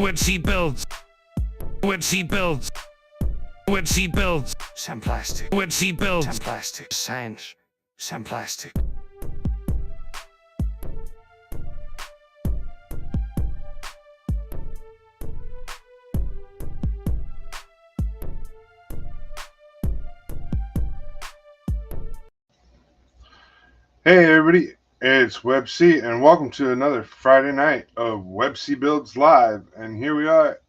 Websy builds. Websy builds. Websy builds. Sandplastic. Websy builds. Sandplastic. Science. Sandplastic. Hey everybody, it's WebC and welcome to another Friday night of WebC Builds Live. And here we are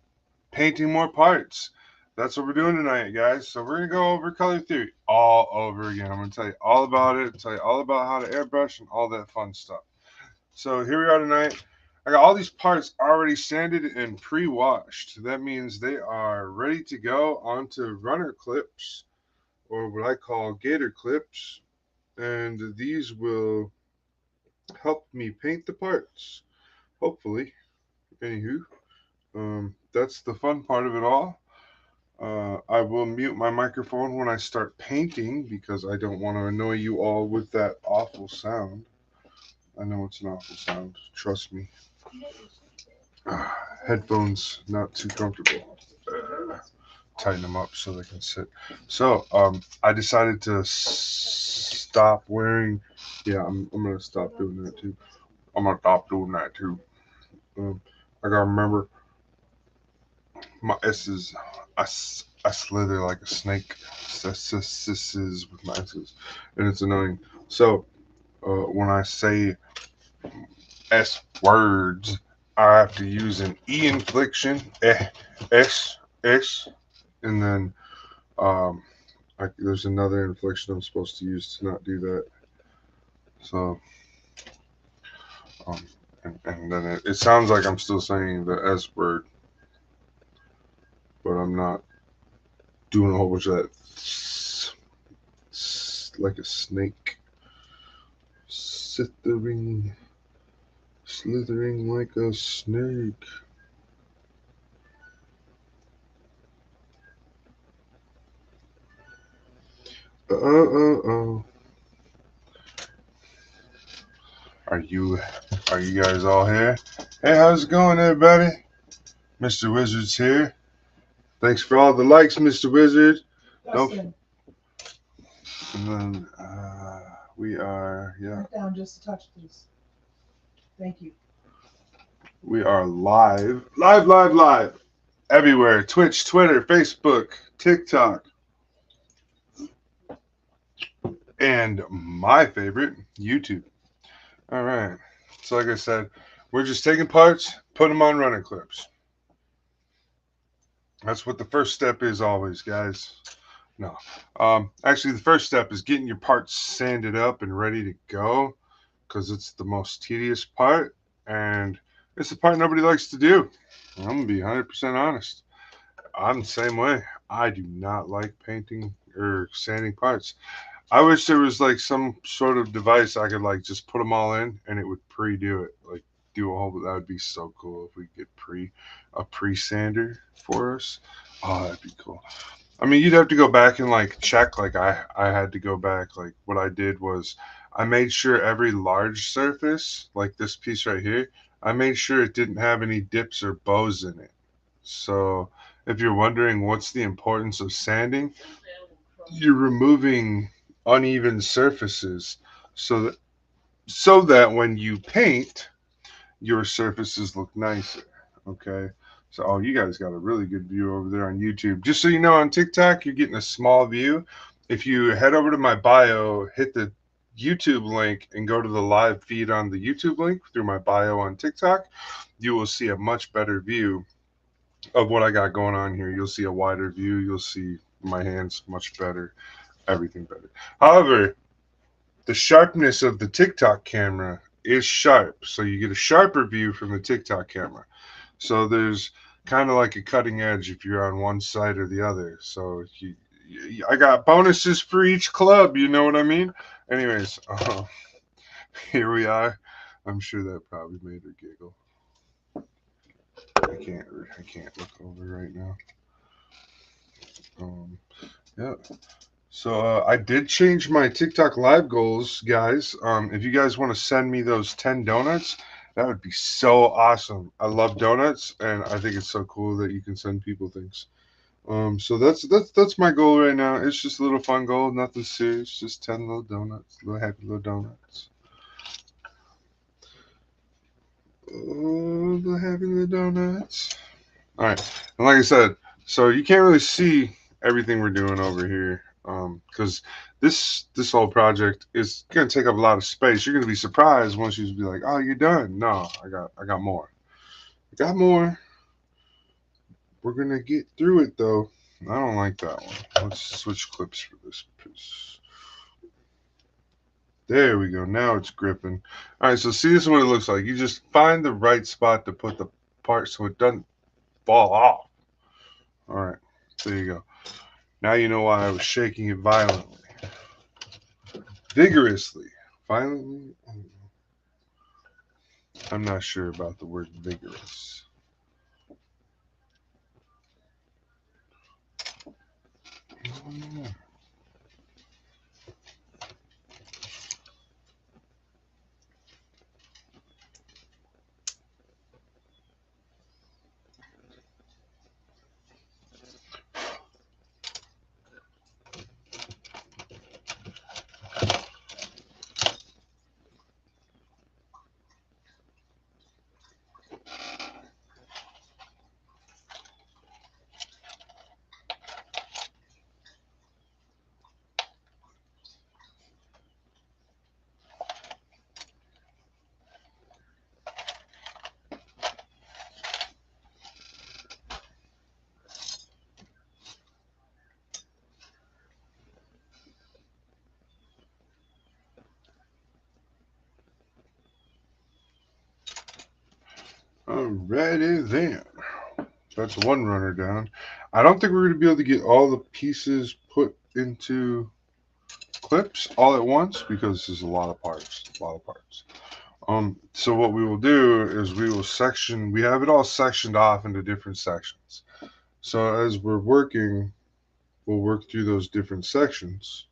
painting more parts. That's what we're doing tonight, guys. So we're going to go over color theory all over again. I'm going to tell you all about it, tell you all about how to airbrush and all that fun stuff. So here we are tonight. I got all these parts already sanded and pre-washed. That means they are ready to go onto runner clips, or what I call gator clips. And these will help me paint the parts, hopefully. Anywho, that's the fun part of it all. I will mute my microphone when I start painting because I don't want to annoy you all with that awful sound. I know it's an awful sound, trust me. Headphones not too comfortable. Tighten them up so they can sit. So I decided to stop wearing. Yeah, I'm gonna stop doing that too. I'm gonna stop doing that too. I gotta remember my S's. I slither like a snake. S's with my S's, and it's annoying. So when I say S words, I have to use an E inflection. S, and then there's another inflection I'm supposed to use to not do that. So, and then it sounds like I'm still saying the S word, but I'm not doing a whole bunch of that like a snake. Slithering like a snake. Are you guys all here? Hey, how's it going, everybody? Mr. Wizard's here. Thanks for all the likes, Mr. Wizard. Dustin, And then we are, yeah. back down just a touch, please. Thank you. We are live everywhere. Twitch, Twitter, Facebook, TikTok, and my favorite, YouTube. All right. So like I said, we're just taking parts, put them on runner clips. That's what the first step is always, guys. No. Actually, the first step is getting your parts sanded up and ready to go because it's the most tedious part, and it's the part nobody likes to do. I'm going to be 100% honest. I'm the same way. I do not like painting or sanding parts. I wish there was like some sort of device I could like just put them all in and it would pre-do it. Like do a whole, that would be so cool if we could get a pre-sander for us. Oh, that'd be cool. I mean, you'd have to go back and like check. Like I had to go back. Like what I did was I made sure every large surface, like this piece right here, I made sure it didn't have any dips or bows in it. So if you're wondering what's the importance of sanding, you're removing uneven surfaces so that when you paint, your surfaces look nicer. Okay. So, oh, you guys got a really good view over there on YouTube. Just so you know, on TikTok, you're getting a small view. If you head over to my bio, hit the YouTube link and go to the live feed on the YouTube link through my bio on TikTok, you will see a much better view of what I got going on here. You'll see a wider view. You'll see my hands much better, everything better. However, the sharpness of the TikTok camera is sharp. So you get a sharper view from the TikTok camera. So there's kind of like a cutting edge if you're on one side or the other. So I got bonuses for each club. You know what I mean? Anyways, here we are. I'm sure that probably made her giggle. I can't look over right now. Yeah. So I did change my TikTok live goals, guys. If you guys want to send me those 10 donuts, That would be so awesome. I love donuts, and I think it's so cool that you can send people things. So that's my goal right now. It's just a little fun goal, nothing serious. Just 10 little donuts, little happy little donuts. Oh, the happy little donuts. All right, and like I said, so you can't really see everything we're doing over here, because this whole project is gonna take up a lot of space. You're gonna be surprised once you be like, "Oh, you're done." No, I got more. I got more. We're gonna get through it though. I don't like that one. Let's switch clips for this piece. There we go. Now it's gripping. All right, so see, this is what it looks like. You just find the right spot to put the part so it doesn't fall off. All right, there you go. Now you know why I was shaking it violently. Vigorously. Violently? I'm not sure about the word vigorous. Alrighty then. That's one runner down. I don't think we're going to be able to get all the pieces put into clips all at once because there's a lot of parts. A lot of parts. So what we will do is we will section. We have it all sectioned off into different sections. So as we're working, we'll work through those different sections,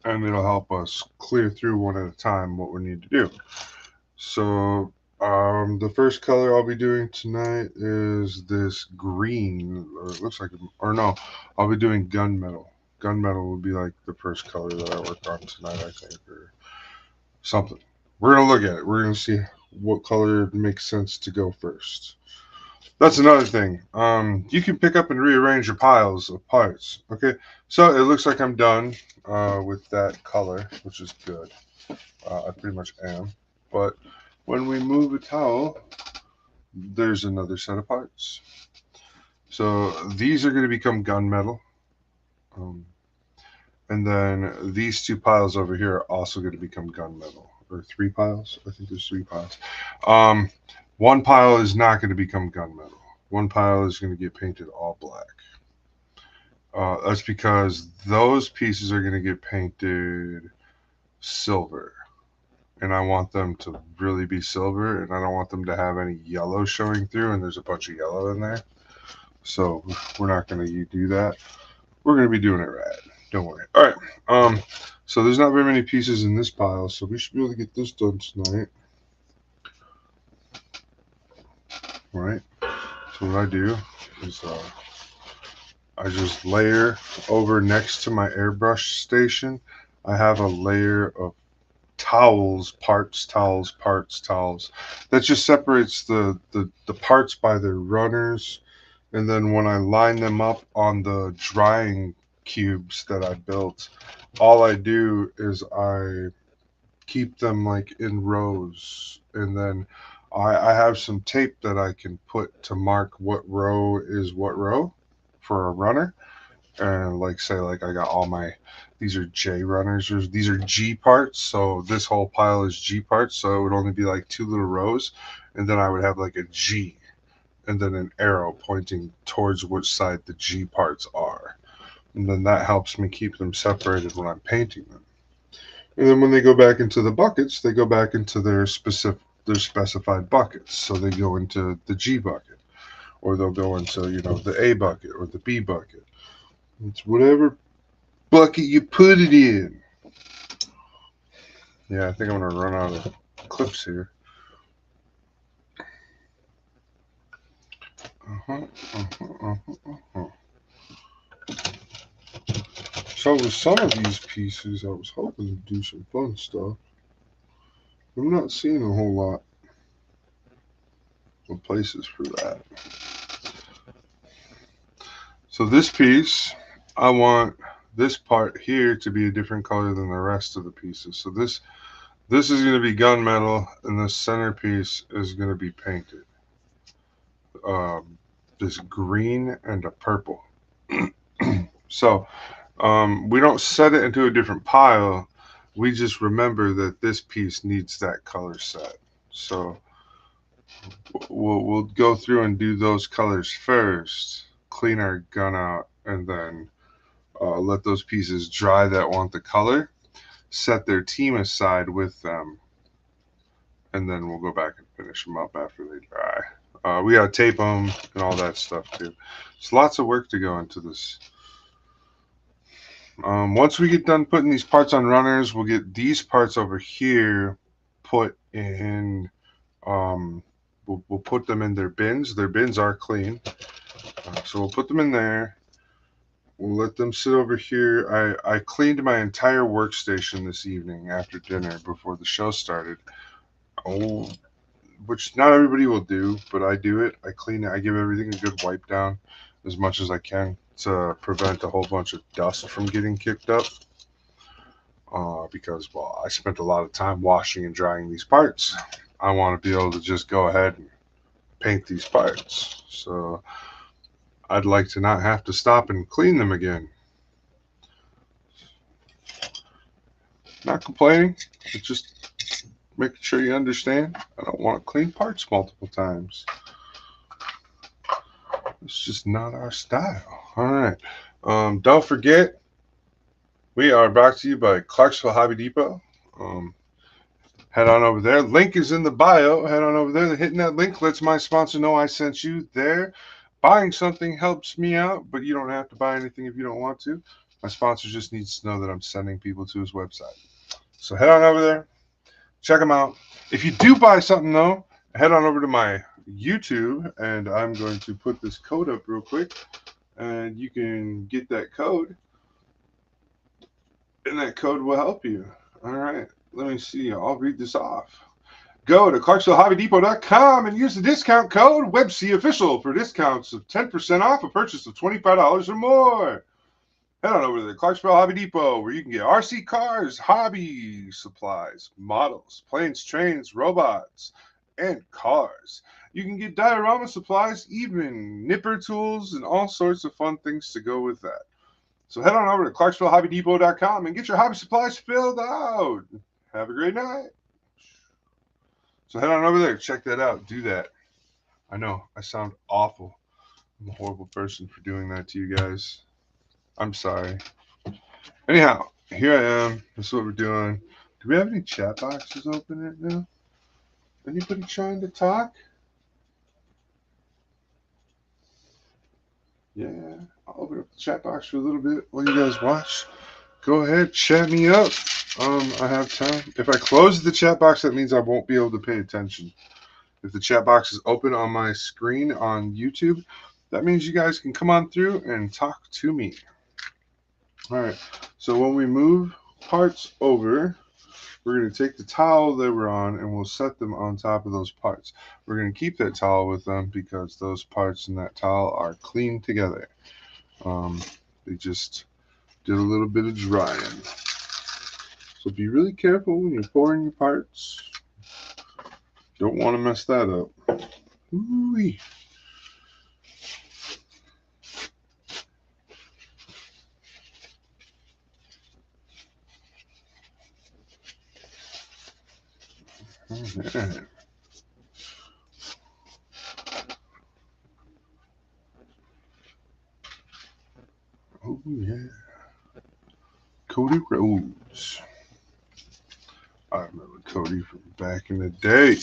and it'll help us clear through one at a time what we need to do. So the first color I'll be doing tonight is this green, or it looks like, or no, I'll be doing gunmetal. Gunmetal will be like the first color that I work on tonight, I think, or something. We're gonna look at it. We're gonna see what color makes sense to go first. That's another thing. You can pick up and rearrange your piles of parts. Okay, so it looks like I'm done with that color, which is good. I pretty much am. But when we move a towel, there's another set of parts. So these are going to become gunmetal. And then these two piles over here are also going to become gunmetal. Or three piles? I think there's three piles. One pile is not going to become gunmetal. One pile is going to get painted all black. That's because those pieces are going to get painted silver. And I want them to really be silver, and I don't want them to have any yellow showing through, and there's a bunch of yellow in there. So we're not going to do that. We're going to be doing it right. Don't worry. All right. So there's not very many pieces in this pile, so we should be able to get this done tonight. All right. So what I do is I just layer over next to my airbrush station. I have a layer of towels, parts. That just separates the parts by their runners. And then when I line them up on the drying cubes that I built, all I do is I keep them like in rows. And then I have some tape that I can put to mark what row is what row for a runner. And like say like I got all my, these are J runners, or these are G parts, so this whole pile is G parts, so it would only be like two little rows, and then I would have like a G and then an arrow pointing towards which side the G parts are, and then that helps me keep them separated when I'm painting them. And then when they go back into the buckets, they go back into their specified buckets, so they go into the G bucket, or they'll go into the A bucket or the B bucket. It's whatever bucket you put it in. Yeah, I think I'm gonna run out of clips here. So with some of these pieces, I was hoping to do some fun stuff. I'm not seeing a whole lot of places for that. So this piece, I want this part here to be a different color than the rest of the pieces. So this is going to be gunmetal, and the centerpiece is going to be painted. This green and a purple. So we don't set it into a different pile. We just remember that this piece needs that color set. So we'll go through and do those colors first, clean our gun out, and then let those pieces dry that want the color, set their team aside with them, and then we'll go back and finish them up after they dry. We gotta tape them and all that stuff too. It's lots of work to go into this. Once we get done putting these parts on runners, we'll get these parts over here put in. We'll put them in their bins. Their bins are clean, so we'll put them in there. We'll let them sit over here. I cleaned my entire workstation this evening after dinner before the show started. Oh, which not everybody will do, but I do it. I clean it. I give everything a good wipe down as much as I can to prevent a whole bunch of dust from getting kicked up. Because, well, I spent a lot of time washing and drying these parts. I want to be able to just go ahead and paint these parts. So I'd like to not have to stop and clean them again. Not complaining, but just making sure you understand. I don't want to clean parts multiple times. It's just not our style. All right. Don't forget, we are brought to you by Clarksville Hobby Depot. Head on over there. Link is in the bio. Head on over there. Hitting that link lets my sponsor know I sent you there. Buying something helps me out, but you don't have to buy anything if you don't want to. My sponsor just needs to know that I'm sending people to his website. So head on over there. Check them out. If you do buy something, though, head on over to my YouTube, and I'm going to put this code up real quick, and you can get that code, and that code will help you. All right. Let me see. I'll read this off. Go to ClarksvilleHobbyDepot.com and use the discount code WebCOfficial for discounts of 10% off a purchase of $25 or more. Head on over to the Clarksville Hobby Depot, where you can get RC cars, hobby supplies, models, planes, trains, robots, and cars. You can get diorama supplies, even nipper tools, and all sorts of fun things to go with that. So head on over to ClarksvilleHobbyDepot.com and get your hobby supplies filled out. Have a great night. So head on over there. Check that out. Do that. I know I sound awful. I'm a horrible person for doing that to you guys. I'm sorry. Anyhow, here I am. This is what we're doing. Do we have any chat boxes open right now? Anybody trying to talk? Yeah, I'll open up the chat box for a little bit while you guys watch. Go ahead, chat me up. I have time. If I close the chat box, that means I won't be able to pay attention. If the chat box is open on my screen on YouTube, that means you guys can come on through and talk to me. All right, so when we move parts over, we're going to take the towel that we're on and we'll set them on top of those parts. We're going to keep that towel with them because those parts in that towel are clean together. They just did a little bit of drying. So be really careful when you're pouring your parts. Don't want to mess that up. Ooh-wee. All right. Oh yeah. Cody Rhodes. I remember Cody from back in the day.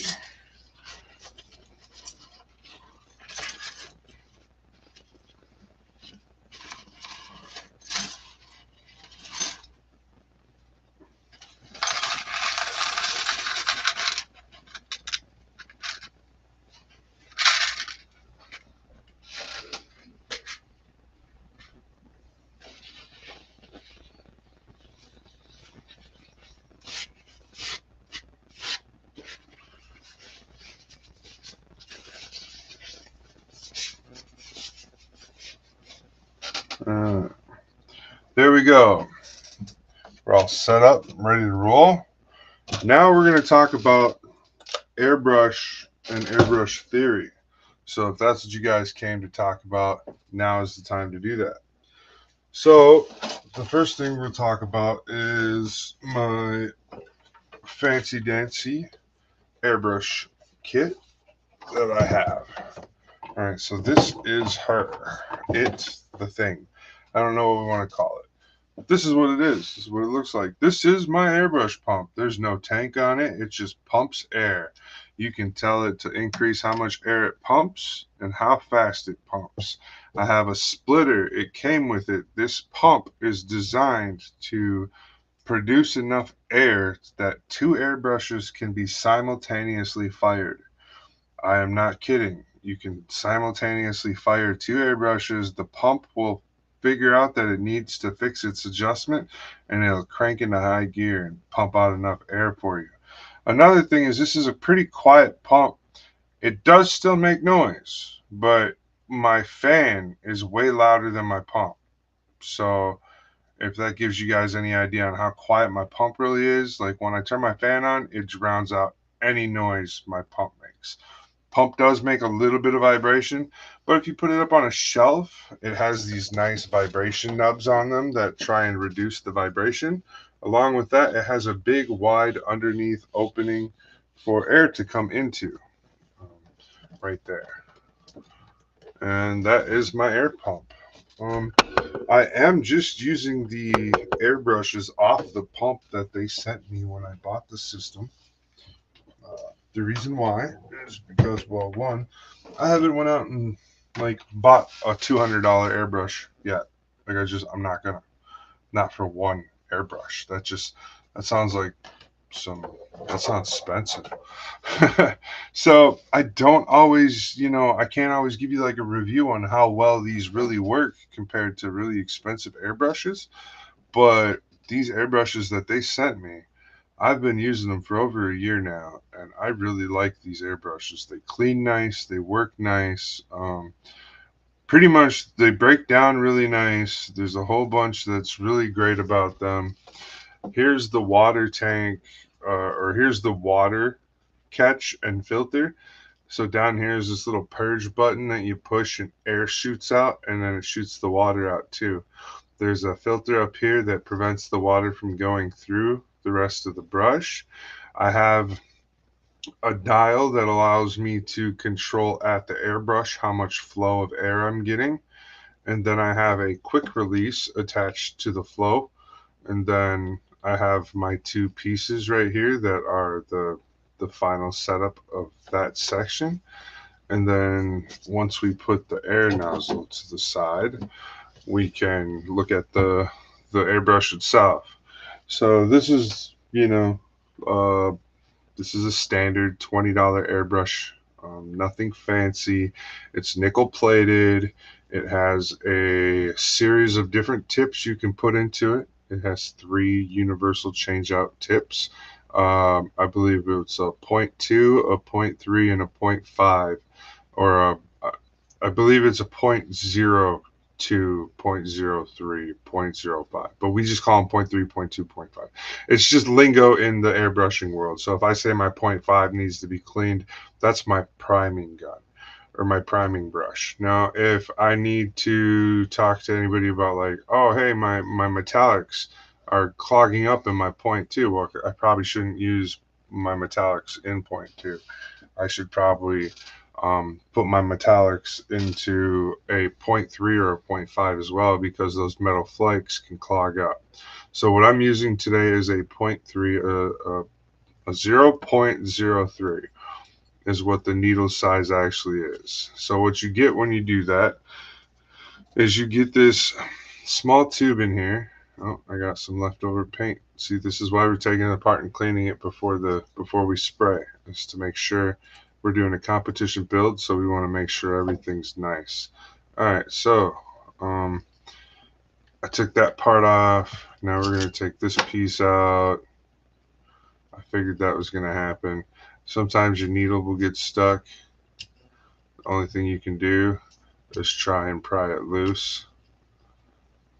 Uh, there we go. We're all set up, ready to roll. Now we're going to talk about airbrush and airbrush theory. So if that's what you guys came to talk about, now is the time to do that. So the first thing we'll talk about is my fancy dancy airbrush kit that I have. All right, so this is her. It's the thing. I don't know what we want to call it. This is what it is. This is what it looks like. This is my airbrush pump. There's no tank on it. It just pumps air. You can tell it to increase how much air it pumps and how fast it pumps. I have a splitter. It came with it. This pump is designed to produce enough air that two airbrushes can be simultaneously fired. I am not kidding. You can simultaneously fire two airbrushes. The pump will figure out that it needs to fix its adjustment and it'll crank into high gear and pump out enough air for you. Another thing is this is a pretty quiet pump. It does still make noise, but my fan is way louder than my pump. So if that gives you guys any idea on how quiet my pump really is, like when I turn my fan on, it drowns out any noise my pump makes. Pump does make a little bit of vibration, but if you put it up on a shelf, it has these nice vibration nubs on them that try and reduce the vibration. Along with that, it has a big wide underneath opening for air to come into, right there. And that is my air pump. I am just using the airbrushes off the pump that they sent me when I bought the system. The reason why is because, well, one, I haven't went out and like bought a $200 airbrush yet. Like I'm not gonna, not for one airbrush. That sounds like that sounds expensive. So I don't always, I can't always give you like a review on how well these really work compared to really expensive airbrushes. But these airbrushes that they sent me, I've been using them for over a year now, and I really like these airbrushes. They clean nice, they work nice. Pretty much, they break down really nice. There's a whole bunch that's really great about them. Here's the water tank, or here's the water catch and filter. So down here is this little purge button that you push and air shoots out, and then it shoots the water out too. There's a filter up here that prevents the water from going through the rest of the brush. I have a dial that allows me to control at the airbrush how much flow of air I'm getting. And then I have a quick release attached to the flow. And then I have my two pieces right here that are the final setup of that section. And then once we put the air nozzle to the side, we can look at the airbrush itself. So this is a standard $20 airbrush, nothing fancy. It's nickel plated. It has a series of different tips you can put into it. It has 3 universal change out tips. I believe it's a 0.2, a 0.3, and a 0.5, or I believe it's a 0.02, 0.03, 0.05, but we just call them 0.3, 0.2, 0.5. It's just lingo in the airbrushing world. So if I say my 0.5 needs to be cleaned, that's my priming gun or my priming brush. Now, if I need to talk to anybody about like, oh, hey, my metallics are clogging up in my 0.2, well, I probably shouldn't use my metallics in 0.2. I should probably put my metallics into a 0.3 or a 0.5 as well, because those metal flakes can clog up. So what I'm using today is a 0.3, a 0.03 is what the needle size actually is. So what you get when you do that is you get this small tube in here. Oh, I got some leftover paint. See, this is why we're taking it apart and cleaning it before we spray, is to make sure we're doing a competition build, so we want to make sure everything's nice. All right, so I took that part off. Now we're going to take this piece out. I figured that was going to happen. Sometimes your needle will get stuck. The only thing you can do is try and pry it loose.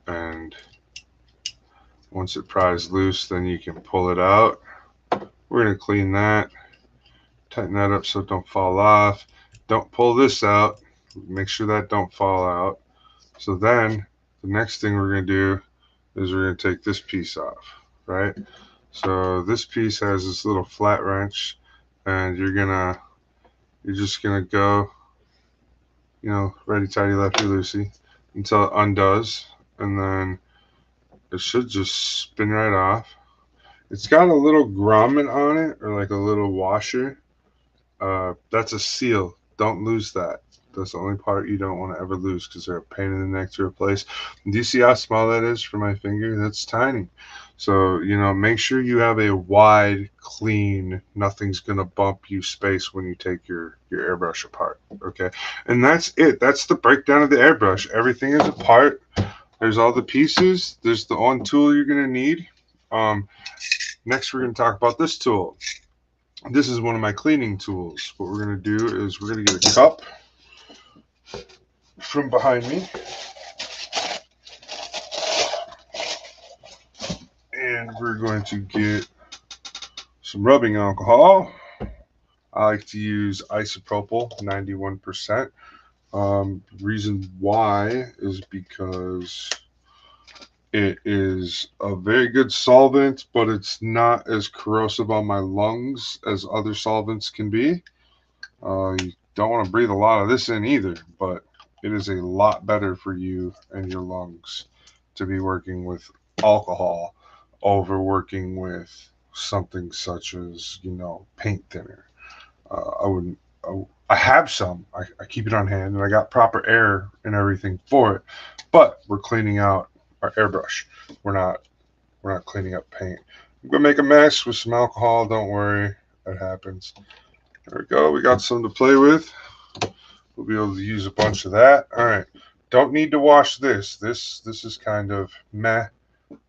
And once it pries loose, then you can pull it out. We're going to clean that, tighten that up so it don't fall off. Don't pull this out. Make sure that don't fall out. So then the next thing we're going to do is we're going to take this piece off, right? So this piece has this little flat wrench, and you're just gonna go, righty tighty, lefty loosey until it undoes, and then it should just spin right off. It's got a little grommet on it, or like a little washer. That's a seal. Don't lose that. That's the only part you don't want to ever lose because they're a pain in the neck to replace. Do you see how small that is for my finger? That's tiny. So, make sure you have a wide, clean, nothing's going to bump you space when you take your airbrush apart. Okay. And that's it. That's the breakdown of the airbrush. Everything is apart. There's all the pieces. There's the one tool you're going to need. Next, we're going to talk about this tool. This is one of my cleaning tools. What we're going to do is we're going to get a cup from behind me, and we're going to get some rubbing alcohol. I like to use isopropyl 91%. Reason why is because it is a very good solvent, but it's not as corrosive on my lungs as other solvents can be. You don't want to breathe a lot of this in either, but it is a lot better for you and your lungs to be working with alcohol over working with something such as, paint thinner. I have some. I keep it on hand, and I got proper air and everything for it. But we're cleaning out our airbrush. We're not cleaning up paint. I'm gonna make a mess with some alcohol. Don't worry, that happens. There we go. We got some to play with. We'll be able to use a bunch of that. All right. Don't need to wash this. This is kind of meh.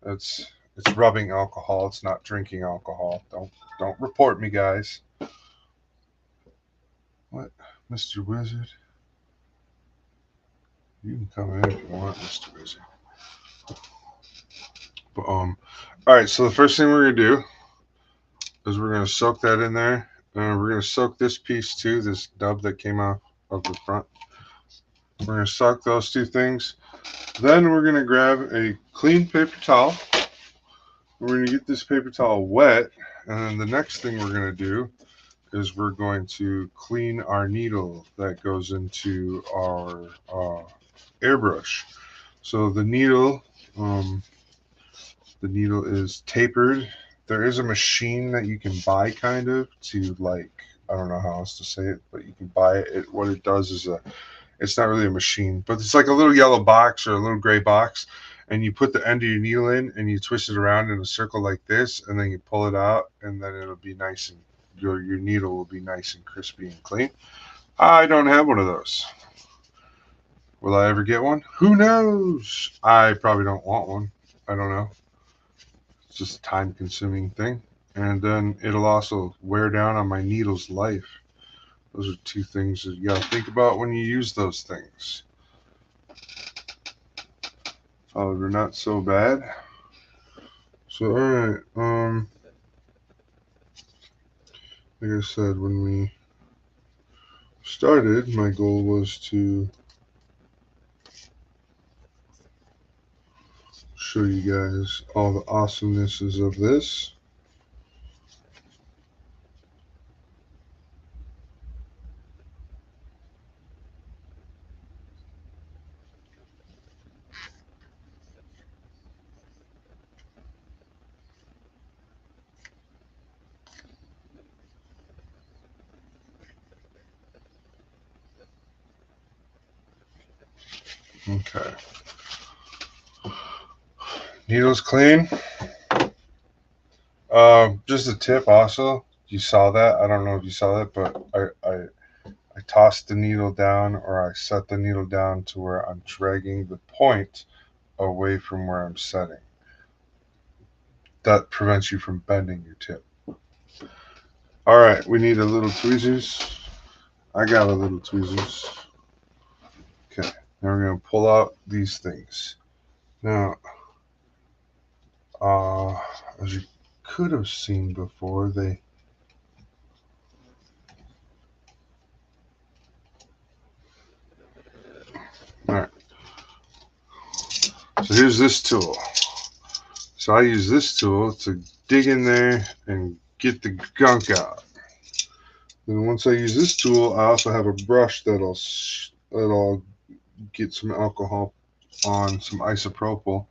It's rubbing alcohol. It's not drinking alcohol. Don't report me, guys. What, Mr. Wizard? You can come in if you want, Mr. Wizard. But all right. So the first thing we're gonna do is we're gonna soak that in there, and we're gonna soak this piece too. This nub that came out of the front. We're gonna soak those two things. Then we're gonna grab a clean paper towel. We're gonna get this paper towel wet, and then the next thing we're gonna do is we're going to clean our needle that goes into our airbrush. So the needle is tapered. There is a machine that you can buy kind of to, like, I don't know how else to say it, but you can buy it. What it does is it's not really a machine, but it's like a little yellow box or a little gray box, and you put the end of your needle in and you twist it around in a circle like this, and then you pull it out, and then it'll be nice, and your needle will be nice and crispy and clean. I don't have one of those. Will I ever get one? Who knows? I probably don't want one. I don't know. It's just a time-consuming thing. And then it'll also wear down on my needle's life. Those are two things that you got to think about when you use those things. However, not so bad. So, all right. Like I said, when we started, my goal was to show you guys all the awesomenesses of this. Okay. Needle's clean. Just a tip also. You saw that. I don't know if you saw that, but I tossed the needle down, or I set the needle down to where I'm dragging the point away from where I'm setting. That prevents you from bending your tip. All right, we need a little tweezers. I got a little tweezers. Okay, now we're going to pull out these things. Now, as you could have seen before, they all right. So here's this tool. So I use this tool to dig in there and get the gunk out. And once I use this tool, I also have a brush that'll get some alcohol on some isopropyl,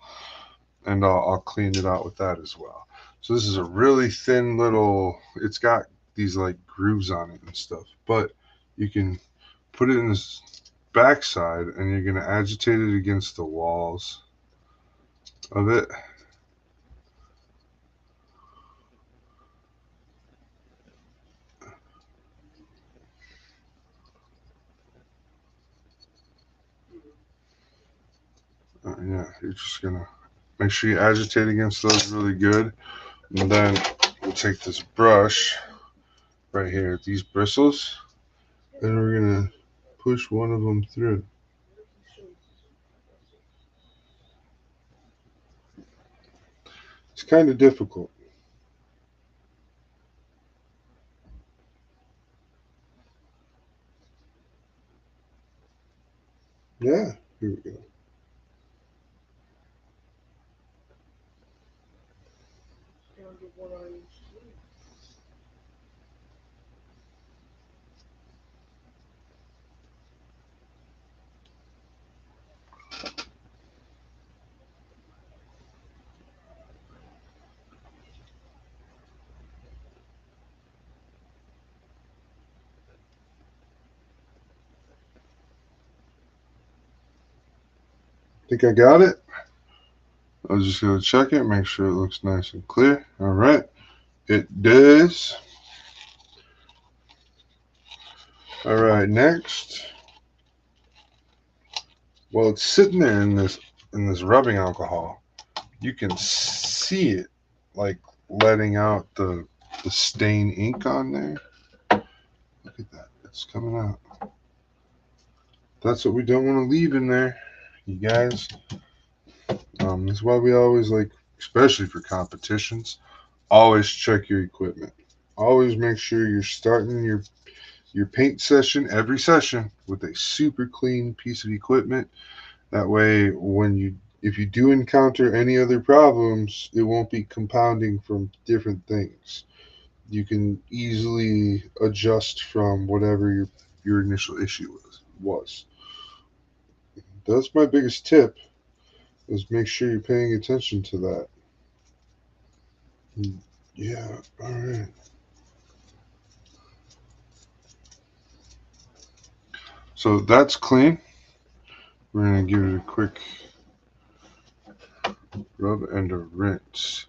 and I'll clean it out with that as well. So this is a really thin little. It's got these like grooves on it and stuff, but you can put it in this backside, and you're gonna agitate it against the walls of it. Yeah, you're just gonna make sure you agitate against those really good, and then we'll take this brush right here, these bristles, and we're gonna push one of them through. It's kind of difficult. Yeah, here we go. Think I got it? I was just gonna check it, make sure it looks nice and clear. All right, it does. All right, next. Well, it's sitting there in this rubbing alcohol. You can see it like letting out the stain ink on there. Look at that, it's coming out. That's what we don't want to leave in there, you guys. That's why we always like, especially for competitions, always check your equipment. Always make sure you're starting your paint session every session with a super clean piece of equipment. That way, if you do encounter any other problems, it won't be compounding from different things. You can easily adjust from whatever your initial issue was. That's my biggest tip, is make sure you're paying attention to that. Yeah, all right. So that's clean. We're going to give it a quick rub and a rinse.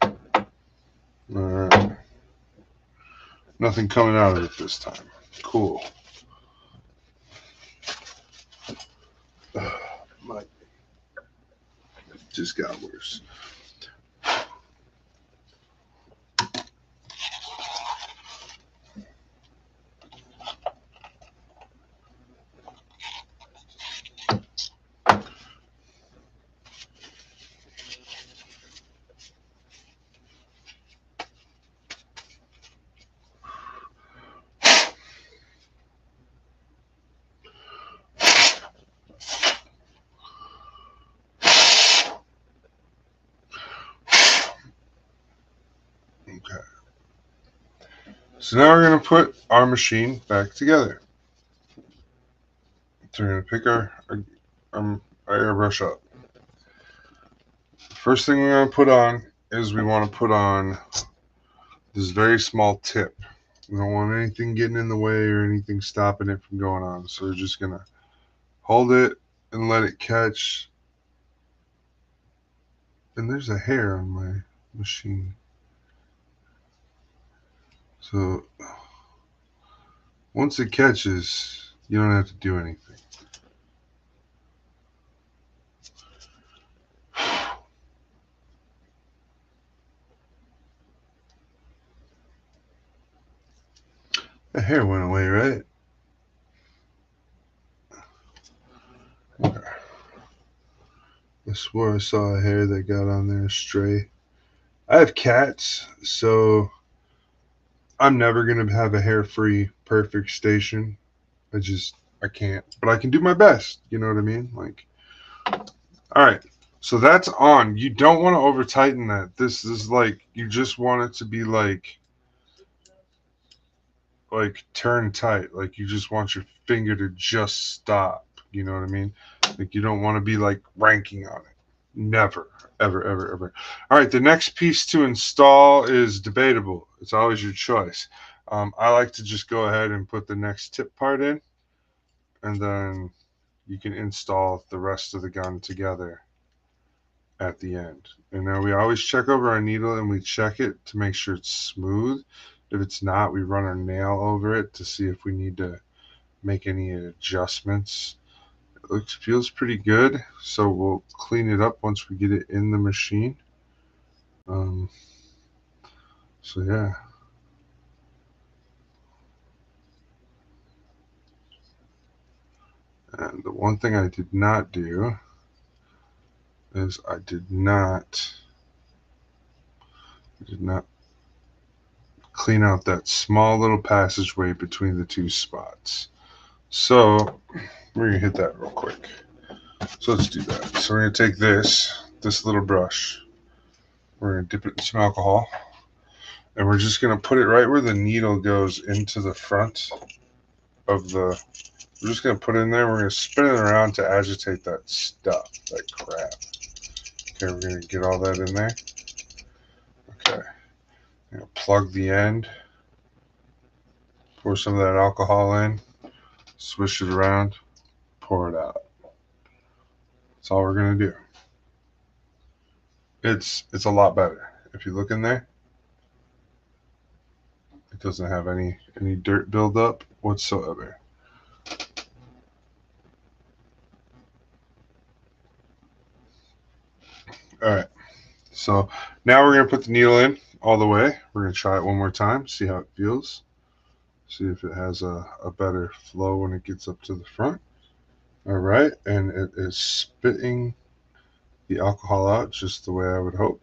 All right. Nothing coming out of it this time. Cool. My just got worse. Okay. So now we're going to put our machine back together. So we're going to pick our airbrush up. First thing we're going to put on is we want to put on this very small tip. We don't want anything getting in the way or anything stopping it from going on. So we're just going to hold it and let it catch. And there's a hair on my machine. So once it catches, you don't have to do anything. The hair went away, right? I swore I saw a hair that got on there stray. I have cats, so I'm never going to have a hair-free perfect station. I can't. But I can do my best. You know what I mean? Like, all right. So that's on. You don't want to over tighten that. This is like, you just want it to be like turn tight. Like you just want your finger to just stop. You know what I mean? Like you don't want to be like ranking on it. Never, ever, ever, ever. All right, the next piece to install is debatable. It's always your choice. I like to just go ahead and put the next tip part in, and then you can install the rest of the gun together at the end. And now we always check over our needle and we check it to make sure it's smooth. If it's not, we run our nail over it to see if we need to make any adjustments. It feels pretty good, so we'll clean it up once we get it in the machine. So yeah. And the one thing I did not do is I did not clean out that small little passageway between the two spots. So we're gonna hit that real quick. So let's do that. So we're gonna take this little brush. We're gonna dip it in some alcohol, and we're just gonna put it right where the needle goes into the front of the. We're just gonna put it in there. We're gonna spin it around to agitate that stuff, that crap. Okay, we're gonna get all that in there. Okay, plug the end. Pour some of that alcohol in. Swish it around. Pour it out. That's all we're gonna do. It's a lot better. If you look in there, it doesn't have any dirt buildup whatsoever. All right. So now we're gonna put the needle in all the way. We're gonna try it one more time, see how it feels. See if it has a better flow when it gets up to the front. All right, and it is spitting the alcohol out just the way I would hope.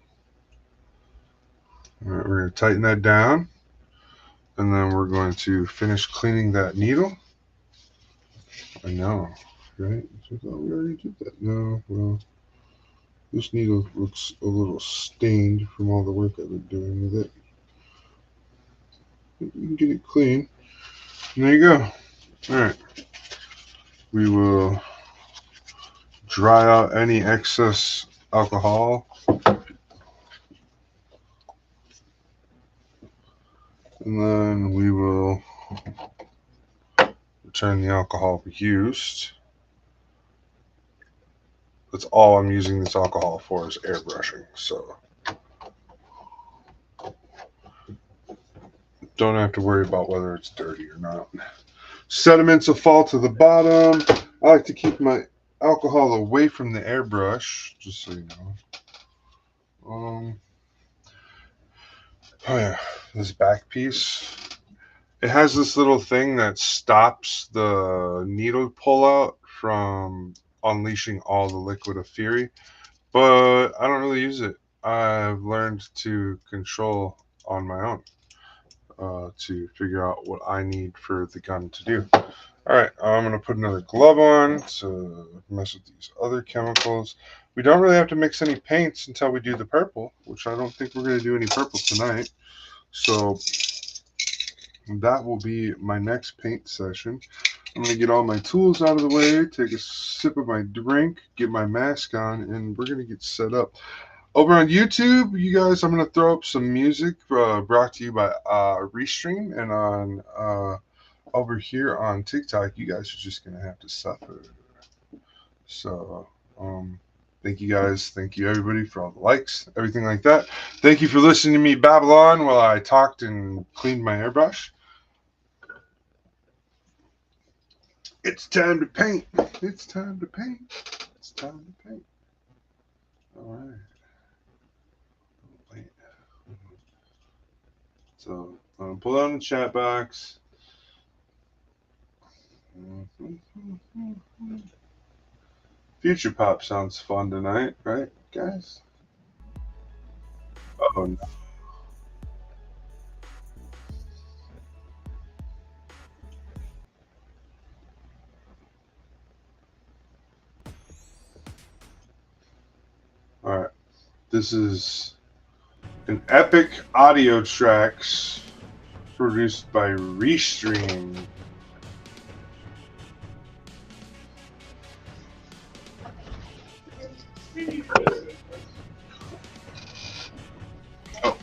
All right, we're going to tighten that down, and then we're going to finish cleaning that needle. I know, right? I thought we already did that. No, well, this needle looks a little stained from all the work I've been doing with it. You can get it clean. And there you go. All right. We will dry out any excess alcohol. And then we will return the alcohol we used. That's all I'm using this alcohol for is airbrushing. So don't have to worry about whether it's dirty or not. Sediments will fall to the bottom. I like to keep my alcohol away from the airbrush, just so you know. Oh yeah, this back piece. It has this little thing that stops the needle pullout from unleashing all the liquid of fury, but I don't really use it. I've learned to control on my own to figure out what I need for the gun to do. All right, I'm going to put another glove on to mess with these other chemicals. We don't really have to mix any paints until we do the purple, which I don't think we're going to do any purple tonight. So that will be my next paint session. I'm going to get all my tools out of the way, take a sip of my drink, get my mask on, and we're going to get set up. Over on YouTube, you guys, I'm going to throw up some music brought to you by Restream, and on over here on TikTok, you guys are just going to have to suffer. So, thank you guys. Thank you, everybody, for all the likes, everything like that. Thank you for listening to me Babylon while I talked and cleaned my airbrush. It's time to paint. It's time to paint. It's time to paint. All right. Paint. So, pull down the chat box. Future Pop sounds fun tonight, right, guys? Oh no. All right. This is an epic audio tracks produced by Restream. Oh.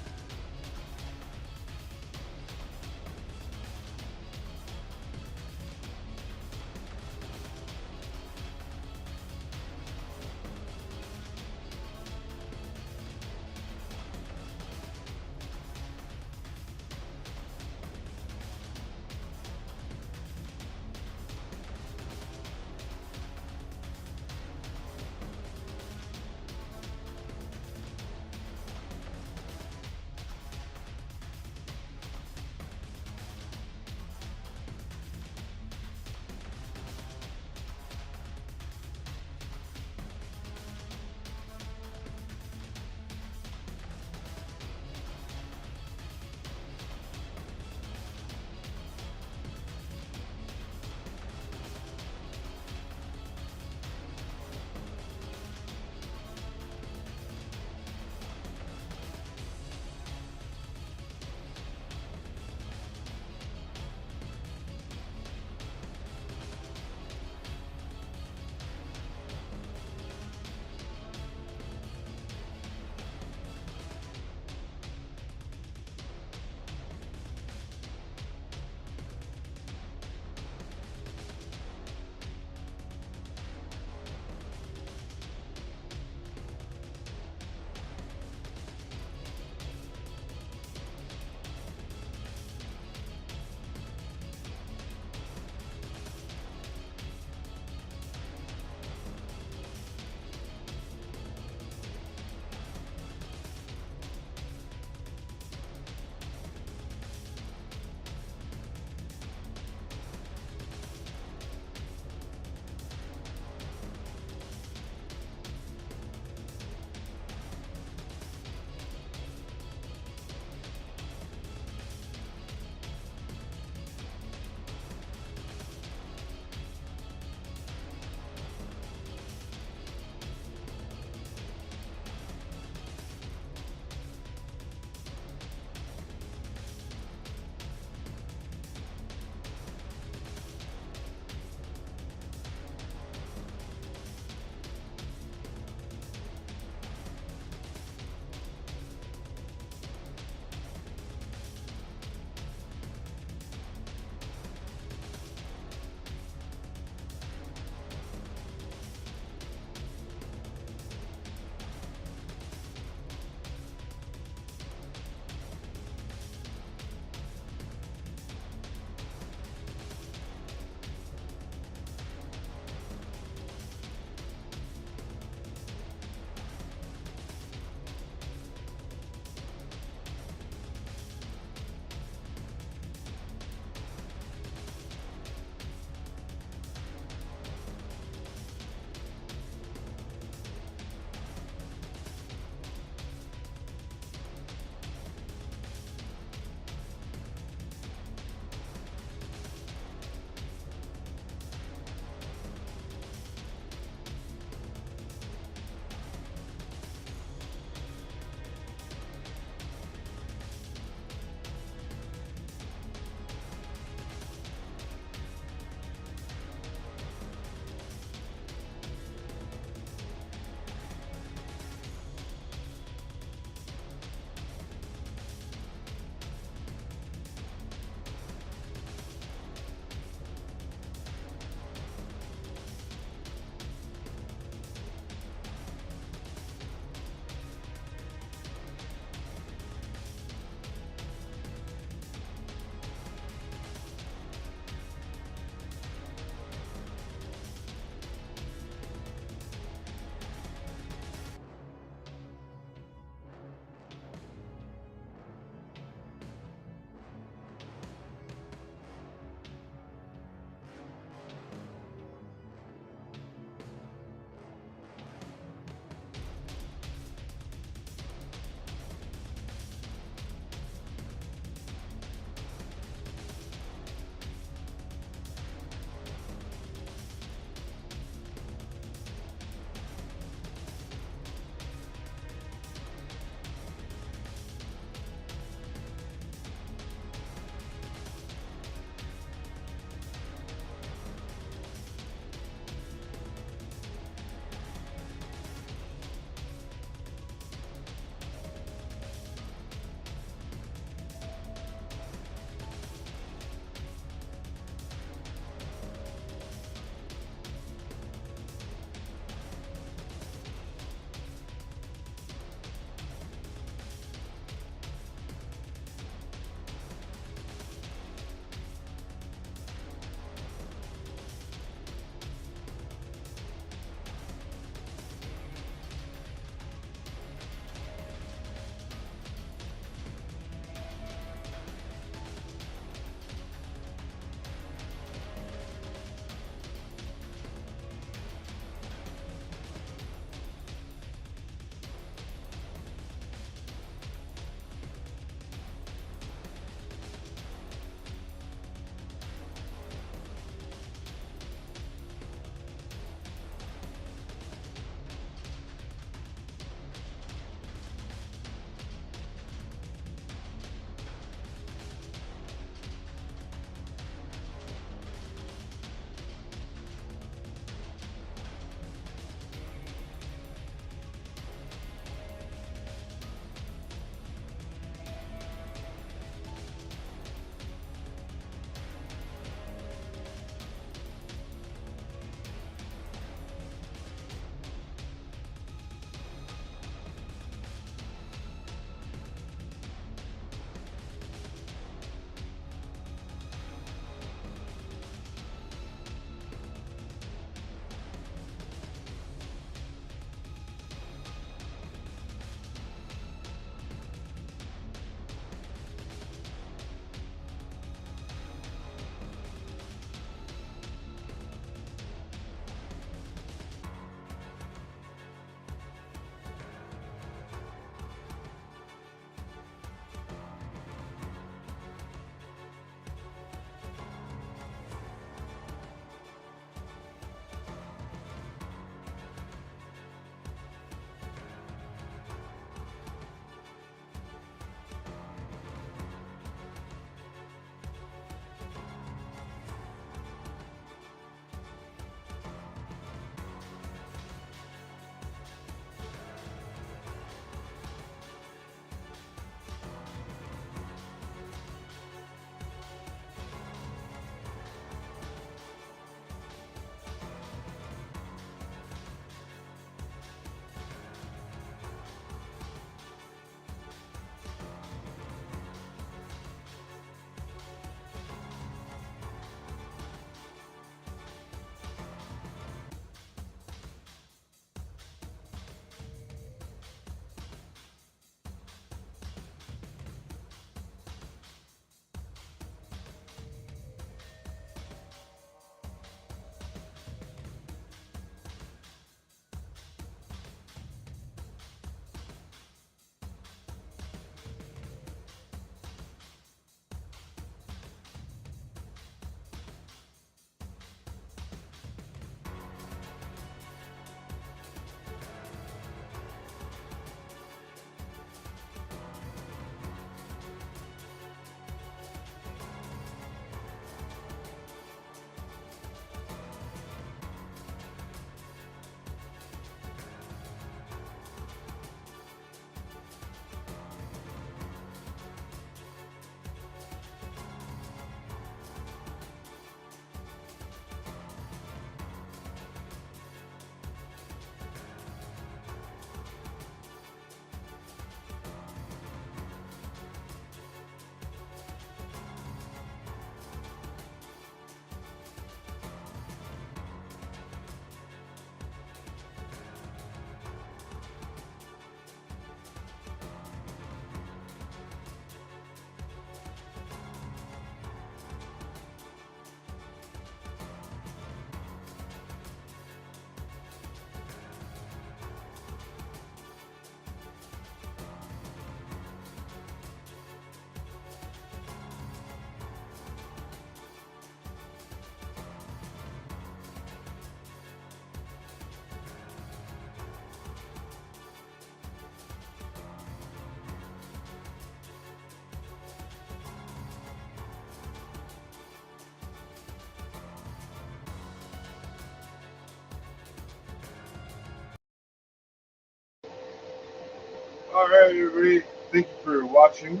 Alright, everybody. Thank you for watching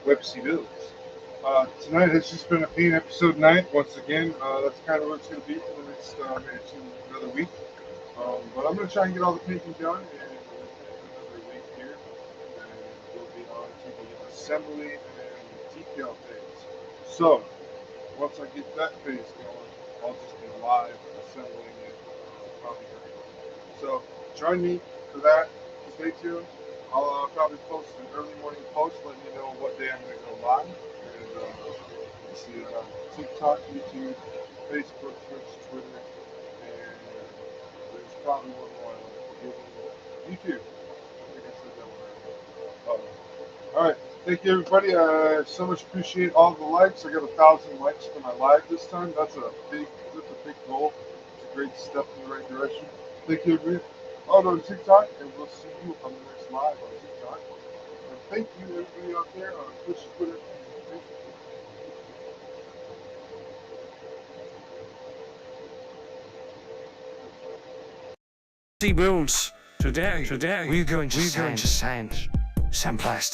Websy Builds. Tonight has just been a paint episode night. Once again, that's kind of what it's going to be for the next another week. But I'm going to try and get all the painting done in another week here. And we'll be on to the assembly and detail phase. So, once I get that phase going, I'll just be live assembling it probably very soon. So, join me for that. Stay tuned. I'll probably post an early morning post letting you know what day I'm going to go live. And you'll see it on TikTok, YouTube, Facebook, Twitch, Twitter, and there's probably one more on YouTube. I think I said that one already. Alright, thank you everybody. I so much appreciate all the likes. I got 1,000 likes for my live this time. That's a big goal. It's a great step in the right direction. Thank you everybody. On TikTok, and we'll see you on the next live on TikTok. And thank you everybody out there on Twitch, Twitter, and Facebook. See builds. Today, we're going to Sand some plastic.